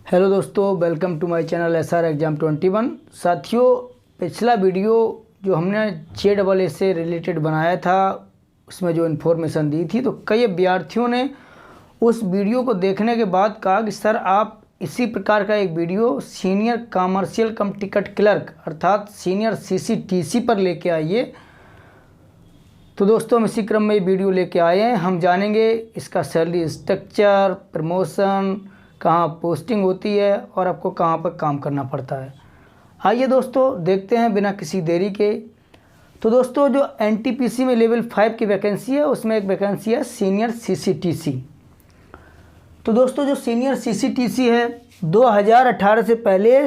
Hello दोस्तों, welcome to my channel SR exam 21। साथियों, पिछला वीडियो जो हमने JEE से रिलेटेड बनाया था उसमें जो इन्फॉर्मेशन दी थी, तो कई अभ्यर्थियों ने उस वीडियो को देखने के बाद कहा कि सर आप इसी प्रकार का एक वीडियो सीनियर कमर्शियल कम टिकट क्लर्क अर्थात सीनियर CCTC पर लेके आइए। तो दोस्तों, हम इसी क्रम में ये वीडियो लेके आए हैं। हम जानेंगे इसका सैलरी स्ट्रक्चर, प्रमोशन, कहाँ पोस्टिंग होती है और आपको कहाँ पर काम करना पड़ता है। आइए दोस्तों देखते हैं बिना किसी देरी के। तो दोस्तों, जो NTPC में लेवल 5 की वैकेंसी है उसमें एक वैकेंसी है सीनियर CCTC। तो दोस्तों, जो सीनियर CCTC है 2018 से पहले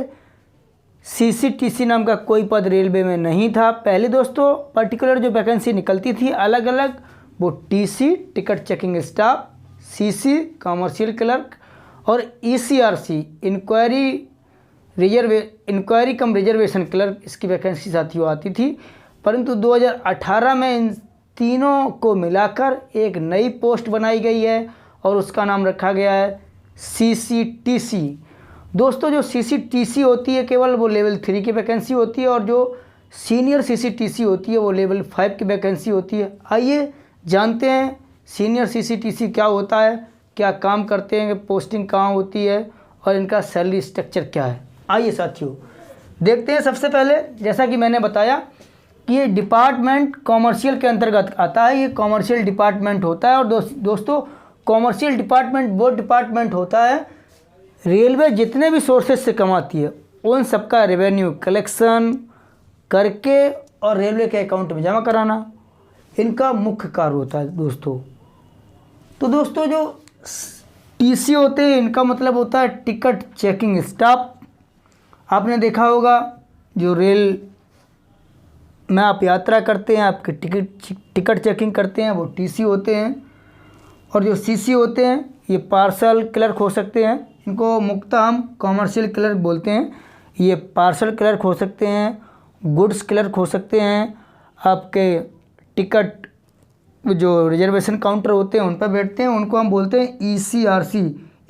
CCTC नाम का कोई पद रेलवे में नहीं था। पहले दोस्तों पर्टिकुलर जो वैकेंसी निकलती थी अलग अलग, वो TC ticket checking staff, CC commercial clerk और ECRC इंक्वायरी कम रिजर्वेशन क्लर्क, इसकी वैकेंसी साथियों आती थी। परंतु 2018 में इन तीनों को मिलाकर एक नई पोस्ट बनाई गई है और उसका नाम रखा गया है CCTC। दोस्तों, जो CCTC होती है केवल वो लेवल 3 की वैकेंसी होती है और जो सीनियर CCTC होती है वो लेवल 5 की वैकेंसी होती है। आइए जानते हैं सीनियर CCTC क्या होता है, क्या काम करते हैं, पोस्टिंग कहाँ होती है और इनका सैलरी स्ट्रक्चर क्या है। आइए साथियों देखते हैं। सबसे पहले जैसा कि मैंने बताया कि ये डिपार्टमेंट कॉमर्शियल के अंतर्गत आता है। ये कॉमर्शियल डिपार्टमेंट होता है और दोस्तों कॉमर्शियल डिपार्टमेंट वो डिपार्टमेंट होता है रेलवे जितने भी सोर्सेज से कमाती है उन सबका रेवेन्यू कलेक्शन करके और रेलवे के अकाउंट में जमा कराना इनका मुख्य कार्य होता है दोस्तों। तो दोस्तों, जो TC होते हैं इनका मतलब होता है टिकट चेकिंग स्टाफ। आपने देखा होगा जो रेल में आप यात्रा करते हैं, आपके टिकट चेकिंग करते हैं, वो TC होते हैं। और जो CC होते हैं ये पार्सल क्लर्क हो सकते हैं, इनको मुख्यतः हम कॉमर्शियल क्लर्क बोलते हैं। ये पार्सल क्लर्क हो सकते हैं, गुड्स क्लर्क हो सकते हैं, आपके टिकट जो रिजर्वेशन काउंटर होते हैं उन पर बैठते हैं, उनको हम बोलते हैं ECRC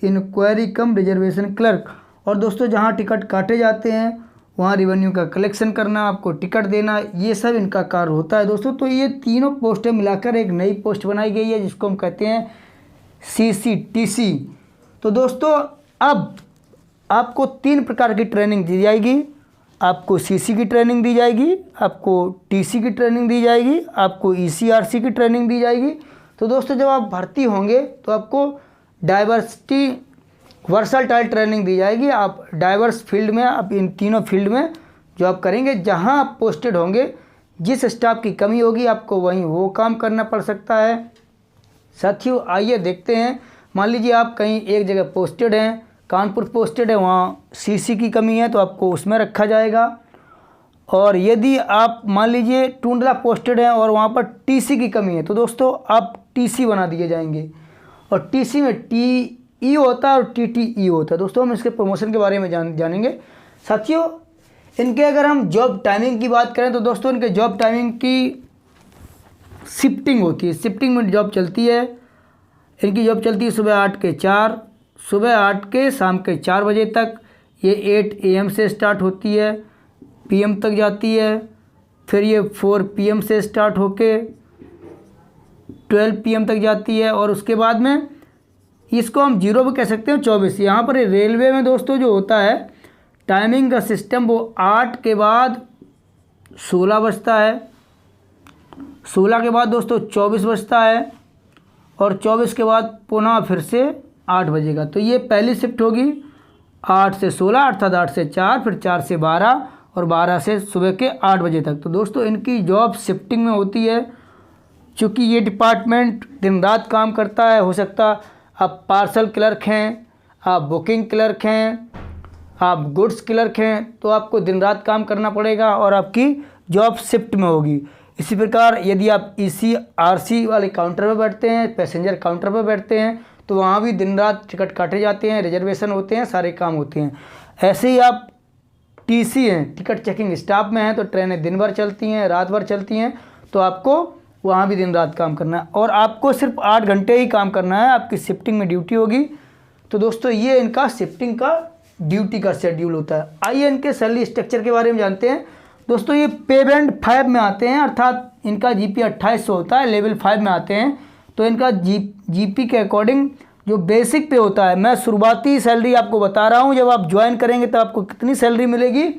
इंक्वायरी कम रिजर्वेशन क्लर्क। और दोस्तों, जहां टिकट काटे जाते हैं वहां रेवेन्यू का कलेक्शन करना, आपको टिकट देना, ये सब इनका कार्य होता है दोस्तों। तो ये तीनों पोस्टें मिलाकर एक नई पोस्ट बनाई गई है जिसको हम कहते हैं CCTC। तो दोस्तों, अब आपको 3 प्रकार की ट्रेनिंग दी जाएगी। आपको CC की ट्रेनिंग दी जाएगी, आपको TC की ट्रेनिंग दी जाएगी, आपको ECRC की ट्रेनिंग दी जाएगी। तो दोस्तों, जब आप भर्ती होंगे तो आपको डाइवर्सिटी वर्सटाइल ट्रेनिंग दी जाएगी। आप डाइवर्स फील्ड में, आप इन तीनों फील्ड में जो आप करेंगे, जहां आप पोस्टेड होंगे, जिस स्टाफ की कमी होगी आपको वहीं वो काम करना पड़ सकता है। साथियों आइए देखते हैं। मान लीजिए आप कहीं एक जगह पोस्टेड हैं, कानपुर पोस्टेड है, वहाँ CC की कमी है तो आपको उसमें रखा जाएगा। और यदि आप मान लीजिए टुंडला पोस्टेड है और वहाँ पर TC की कमी है तो दोस्तों आप TC बना दिए जाएंगे। और TC में TE होता है और TTE होता है। दोस्तों, हम इसके प्रमोशन के बारे में जानेंगे। साथियों, इनके अगर हम जॉब टाइमिंग की बात करें तो दोस्तों इनके जॉब टाइमिंग की शिफ्टिंग होती है। शिफ्टिंग में जॉब चलती है, इनकी जॉब चलती है सुबह 8 के 4, सुबह 8 के शाम के 4 बजे तक। ये 8 AM से स्टार्ट होती है, PM तक जाती है। फिर ये 4 PM से स्टार्ट होके 12 PM तक जाती है। और उसके बाद में इसको हम 0 भी कह सकते हैं, 24। यहाँ पर रेलवे में दोस्तों जो होता है टाइमिंग का सिस्टम, वो 8 के बाद 16 बजता है, 16 के बाद दोस्तों 24 बजता है और 24 के बाद पुनः फिर से 8 बजेगा। तो ये पहली शिफ्ट होगी 8 से 16 अर्थात 8 से 4, फिर 4 से 12 और 12 से सुबह के 8 बजे तक। तो दोस्तों इनकी जॉब शिफ्टिंग में होती है। चूँकि ये डिपार्टमेंट दिन रात काम करता है, हो सकता आप पार्सल क्लर्क हैं, आप बुकिंग क्लर्क हैं, आप गुड्स क्लर्क हैं, तो आपको दिन रात काम करना पड़ेगा और आपकी जॉब शिफ्ट में होगी। इसी प्रकार यदि आप ECRC वाले काउंटर पर बैठते हैं, पैसेंजर काउंटर पर बैठते हैं, तो वहाँ भी दिन रात टिकट काटे जाते हैं, रिजर्वेशन होते हैं, सारे काम होते हैं। ऐसे ही आप TC हैं, टिकट चेकिंग स्टाफ में हैं, तो ट्रेनें दिन भर चलती हैं, रात भर चलती हैं, तो आपको वहाँ भी दिन रात काम करना है और आपको सिर्फ 8 घंटे ही काम करना है, आपकी शिफ्टिंग में ड्यूटी होगी। तो दोस्तों ये इनका शिफ्टिंग का ड्यूटी का शेड्यूल होता है। आइए इनके सैलरी स्ट्रक्चर के बारे में जानते हैं। दोस्तों ये पे बैंड 5 में आते हैं, अर्थात इनका जीपी 2800 होता है, लेवल 5 में आते हैं। तो इनका जीपी के अकॉर्डिंग जो बेसिक पे होता है, मैं शुरुआती सैलरी आपको बता रहा हूँ, जब आप ज्वाइन करेंगे तो आपको कितनी सैलरी मिलेगी।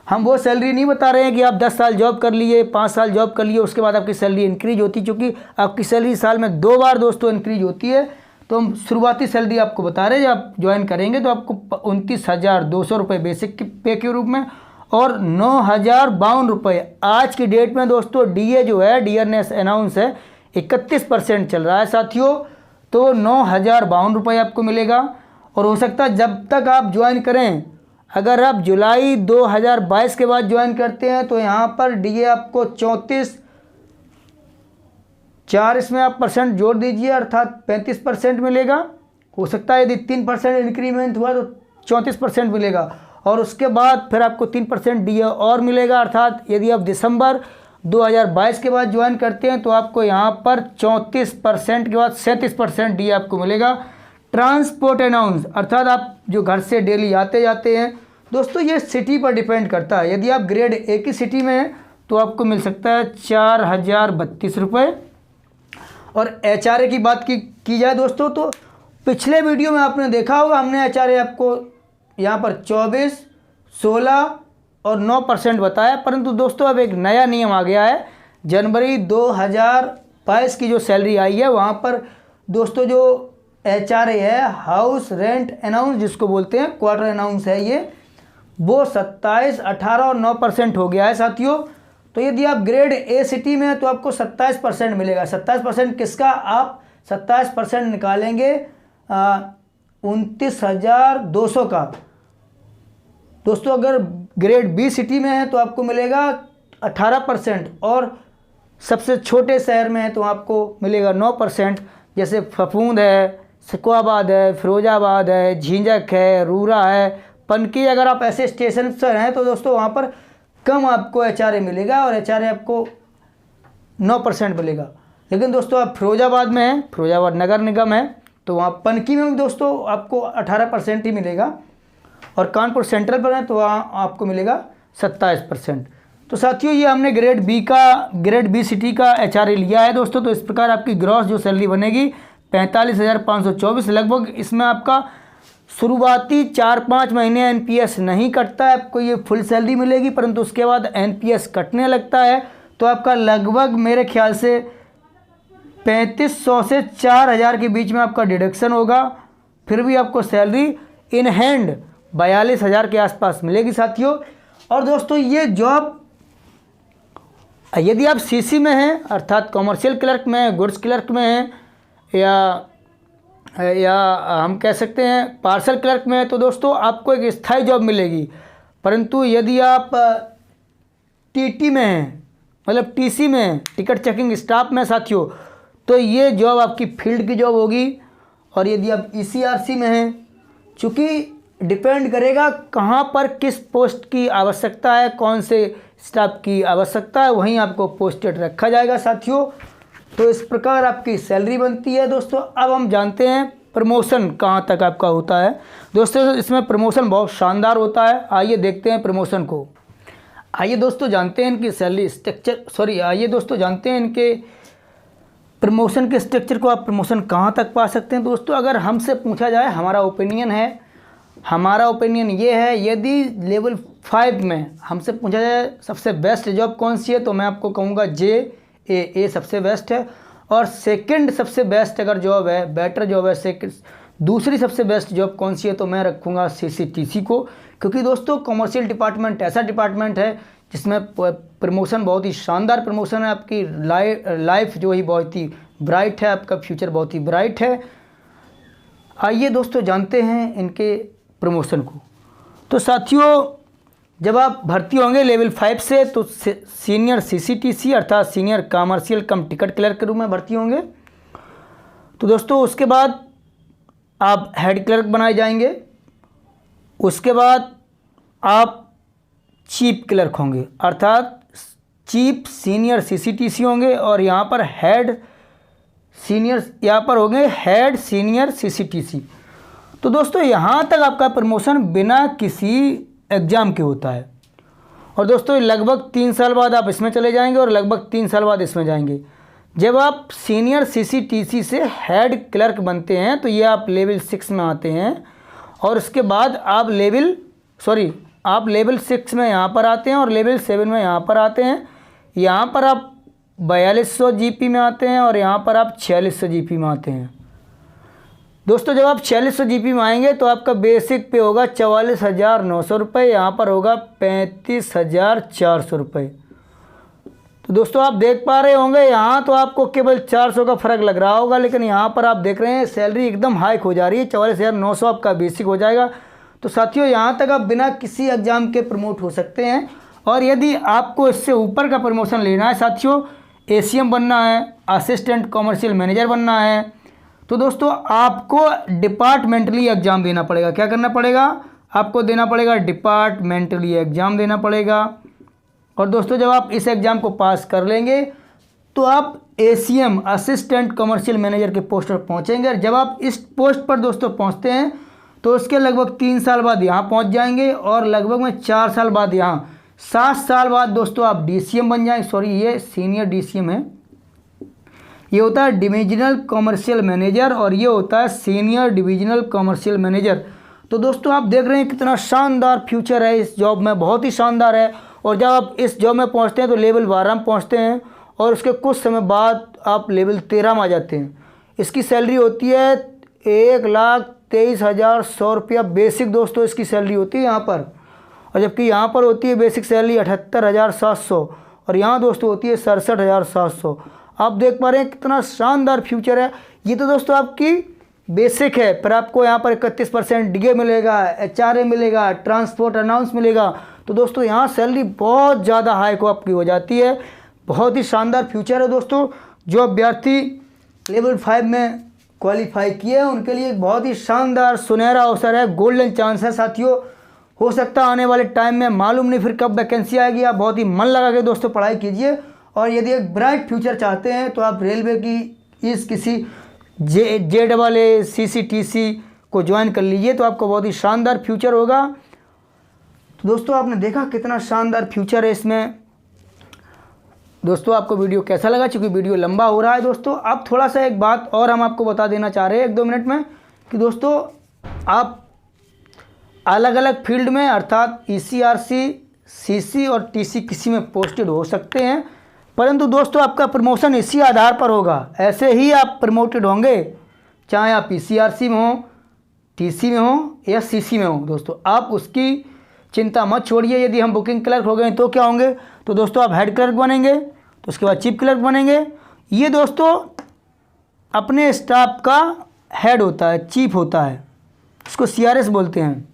हम वो सैलरी नहीं बता रहे हैं कि आप 10 साल जॉब कर लिए, 5 साल जॉब कर लिए, उसके बाद आपकी सैलरी इंक्रीज होती, चूँकि आपकी सैलरी साल में 2 बार दोस्तों इंक्रीज होती है। तो हम शुरुआती सैलरी आपको बता रहे हैं, जब आप ज्वाइन करेंगे तो आपको 29,200 रुपये बेसिक पे के रूप में और 9,052 रुपये आज की डेट में दोस्तों डीए जो है, डियरनेस अनाउंस है, 31% चल रहा है साथियों। तो 9,052 रुपये आपको मिलेगा। और हो सकता है जब तक आप ज्वाइन करें, अगर आप जुलाई 2022 के बाद ज्वाइन करते हैं तो यहाँ पर डीए आपको 34 इसमें आप परसेंट जोड़ दीजिए, अर्थात 35% मिलेगा। हो सकता है यदि 3% इंक्रीमेंट हुआ तो 34% मिलेगा। और उसके बाद फिर आपको 3% डीए और मिलेगा, अर्थात यदि आप दिसंबर 2022 के बाद ज्वाइन करते हैं तो आपको यहाँ पर 34% के बाद 37% डीए आपको मिलेगा। ट्रांसपोर्ट अनाउंस, अर्थात आप जो घर से डेली आते जाते हैं, दोस्तों ये सिटी पर डिपेंड करता है। यदि आप ग्रेड ए की सिटी में हैं तो आपको मिल सकता है 4,032 रुपये। और एचआरए की बात की जाए दोस्तों, तो पिछले वीडियो में आपने देखा होगा, हमने एचआरए आपको यहाँ पर 24, 16 और 9% बताया। परंतु दोस्तों अब एक नया नियम आ गया है। जनवरी 2022 की जो सैलरी आई है, वहाँ पर दोस्तों जो एचआरए है, हाउस रेंट अनाउंस जिसको बोलते हैं, क्वार्टर अनाउंस है ये, वो 27, 18 और 9% हो गया है साथियों। तो यदि आप ग्रेड ए सिटी में हैं तो आपको 27% मिलेगा। 27% किसका, आप 27% निकालेंगे 29,200 का। दोस्तों अगर ग्रेड बी सिटी में है तो आपको मिलेगा 18%, और सबसे छोटे शहर में है तो आपको मिलेगा 9%, जैसे फफूंद है, सिकुआबाद है, फिरोजाबाद है, झींझक है, रूरा है, पनकी। अगर आप ऐसे स्टेशन पर हैं तो दोस्तों वहाँ पर कम आपको एचआरए मिलेगा और एचआरए आपको 9% मिलेगा। लेकिन दोस्तों आप फिरोजाबाद में हैं, फिरोजाबाद नगर निगम है, तो वहाँ पनकी में भी दोस्तों आपको 18% ही मिलेगा। और कानपुर सेंट्रल पर है तो वहाँ आपको मिलेगा 27%। तो साथियों ये हमने ग्रेड बी सिटी का एचआरए लिया है दोस्तों। तो इस प्रकार आपकी ग्रॉस जो सैलरी बनेगी 45,524 लगभग। इसमें आपका शुरुआती 4-5 महीने एनपीएस नहीं कटता है, आपको ये फुल सैलरी मिलेगी। परंतु उसके बाद एनपीएस कटने लगता है तो आपका लगभग मेरे ख्याल से 3,500 से 4,000 के बीच में आपका डिडक्शन होगा। फिर भी आपको सैलरी इन हैंड 42,000 के आसपास मिलेगी साथियों। और दोस्तों ये जॉब यदि आप सीसी में हैं, अर्थात कॉमर्शियल क्लर्क में हैं, गुड्स क्लर्क में हैं, या हम कह सकते हैं पार्सल क्लर्क में है, तो दोस्तों आपको एक स्थायी जॉब मिलेगी। परंतु यदि आप टीटी में हैं, मतलब टीसी में हैं, टिकट चेकिंग स्टाफ में साथियों, तो ये जॉब आपकी फील्ड की जॉब होगी। और यदि आप ईसीआरसी में हैं, चूँकि डिपेंड करेगा कहाँ पर किस पोस्ट की आवश्यकता है, कौन से स्टाफ की आवश्यकता है, वहीं आपको पोस्टेड रखा जाएगा साथियों। तो इस प्रकार आपकी सैलरी बनती है दोस्तों। अब हम जानते हैं प्रमोशन कहाँ तक आपका होता है। दोस्तों इसमें प्रमोशन बहुत शानदार होता है। आइए देखते हैं प्रमोशन को। आइए दोस्तों जानते हैं इनकी सैलरी स्ट्रक्चर, आइए दोस्तों जानते हैं इनके प्रमोशन के स्ट्रक्चर को। आप प्रमोशन कहाँ तक पा सकते हैं दोस्तों। अगर हमसे पूछा जाए, हमारा ओपिनियन ये है, यदि लेवल 5 में हमसे पूछा जाए सबसे बेस्ट जॉब कौन सी है, तो मैं आपको कहूँगा JAA सबसे बेस्ट है। और सेकंड सबसे बेस्ट अगर जॉब है, बेटर जॉब है, दूसरी सबसे बेस्ट जॉब कौन सी है, तो मैं रखूँगा CCTC को। क्योंकि दोस्तों कमर्शियल डिपार्टमेंट ऐसा डिपार्टमेंट है जिसमें प्रमोशन बहुत ही शानदार प्रमोशन है। आपकी लाइफ जो ही बहुत ही ब्राइट है, आपका फ्यूचर बहुत ही ब्राइट है। आइए दोस्तों जानते हैं इनके प्रमोशन को। तो साथियों जब आप भर्ती होंगे लेवल 5 से, तो सीनियर CCTC अर्थात सीनियर कमर्शियल कम टिकट क्लर्क के रूप में भर्ती होंगे। तो दोस्तों उसके बाद आप हेड क्लर्क बनाए जाएंगे। उसके बाद आप चीफ क्लर्क होंगे, अर्थात चीफ सीनियर CCTC होंगे। और यहाँ पर हेड सीनियर, यहाँ पर होंगे हेड सीनियर CCTC। तो दोस्तों यहाँ तक आपका प्रमोशन बिना किसी एग्ज़ाम के होता है। और दोस्तों लगभग 3 साल बाद आप इसमें चले जाएंगे और लगभग 3 साल बाद इसमें जाएंगे। जब आप सीनियर CCTC से हेड क्लर्क बनते हैं तो ये आप लेवल 6 में आते हैं, और उसके बाद आप लेवल 6 में यहाँ पर आते हैं और लेवल 7 में यहाँ पर आते हैं। यहाँ पर आप 4200 GP में आते हैं और यहाँ पर आप 4600 GP में आते हैं। दोस्तों जब आप 4600 GP में आएंगे तो आपका बेसिक पे होगा 44,900 रुपये, यहाँ पर होगा 35,400 रुपये। तो दोस्तों आप देख पा रहे होंगे यहाँ तो आपको केवल 400 का फ़र्क लग रहा होगा, लेकिन यहाँ पर आप देख रहे हैं सैलरी एकदम हाइक हो जा रही है, 44,900 आपका बेसिक हो जाएगा। तो साथियों यहाँ तक आप बिना किसी एग्ज़ाम के प्रमोट हो सकते हैं। और यदि आपको इससे ऊपर का प्रमोशन लेना है साथियों, ACM बनना है, असिस्टेंट कॉमर्शियल मैनेजर बनना है, तो दोस्तों आपको डिपार्टमेंटली एग्ज़ाम देना पड़ेगा। क्या करना पड़ेगा? आपको देना पड़ेगा डिपार्टमेंटली एग्ज़ाम देना पड़ेगा। और दोस्तों जब आप इस एग्ज़ाम को पास कर लेंगे तो आप ACM असिस्टेंट कमर्शियल मैनेजर के पोस्ट पर पहुँचेंगे। और जब आप इस पोस्ट पर दोस्तों पहुँचते हैं तो उसके लगभग 3 साल बाद यहाँ पहुँच जाएंगे, और लगभग में 4 साल बाद यहाँ 7 साल बाद दोस्तों आप DCM बन जाएंगे। ये सीनियर DCM है, ये होता है डिविजनल कमर्शियल मैनेजर, और ये होता है सीनियर डिविजनल कमर्शियल मैनेजर। तो दोस्तों आप देख रहे हैं कितना शानदार फ्यूचर है इस जॉब में, बहुत ही शानदार है। और जब आप इस जॉब में पहुंचते हैं तो लेवल 12 में पहुंचते हैं, और उसके कुछ समय बाद आप लेवल 13 में आ जाते हैं। इसकी सैलरी होती है 1,23,100 रुपया बेसिक दोस्तों इसकी सैलरी होती है यहाँ पर। और जबकि यहाँ पर होती है बेसिक सैलरी 78,700, और यहाँ दोस्तों होती है 67,700। आप देख पा रहे हैं कितना शानदार फ्यूचर है। ये तो दोस्तों आपकी बेसिक है, पर आपको यहाँ पर 31% DA मिलेगा, HRA मिलेगा, ट्रांसपोर्ट अनाउंस मिलेगा। तो दोस्तों यहाँ सैलरी बहुत ज़्यादा हाई को आपकी हो जाती है। बहुत ही शानदार फ्यूचर है दोस्तों। जो अभ्यर्थी लेवल 5 में क्वालिफाई किए हैं उनके लिए एक बहुत ही शानदार सुनहरा अवसर है, गोल्डन चांस है साथियों। हो सकता है आने वाले टाइम में, मालूम नहीं फिर कब वैकेंसी आएगी। आप बहुत ही मन लगा के दोस्तों पढ़ाई कीजिए, और यदि एक ब्राइट फ्यूचर चाहते हैं तो आप रेलवे की किसी JAA CCTC को ज्वाइन कर लीजिए, तो आपको बहुत ही शानदार फ्यूचर होगा। तो दोस्तों आपने देखा कितना शानदार फ्यूचर है इसमें। दोस्तों आपको वीडियो कैसा लगा? चूँकि वीडियो लंबा हो रहा है दोस्तों, अब थोड़ा सा एक बात और हम आपको बता देना चाह रहे हैं 1-2 मिनट में, कि दोस्तों आप अलग अलग फील्ड में अर्थात ECRC, CC और TC किसी में पोस्टेड हो सकते हैं, परंतु दोस्तों आपका प्रमोशन इसी आधार पर होगा। ऐसे ही आप प्रमोटेड होंगे, चाहे आप ECRC में हो, TC में हो या CC में हो। दोस्तों आप उसकी चिंता मत छोड़िए। यदि हम बुकिंग क्लर्क हो गए तो क्या होंगे? तो दोस्तों आप हेड क्लर्क बनेंगे, तो उसके बाद चीफ क्लर्क बनेंगे। ये दोस्तों अपने स्टाफ का हेड होता है, चीफ होता है, उसको CRS बोलते हैं।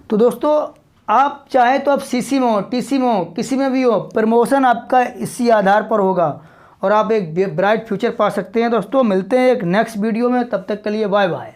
तो दोस्तों आप चाहे तो आप CC में हो, TC में हो, किसी में भी हो, प्रमोशन आपका इसी आधार पर होगा और आप एक ब्राइट फ्यूचर पा सकते हैं। दोस्तों मिलते हैं एक नेक्स्ट वीडियो में, तब तक के लिए बाय बाय।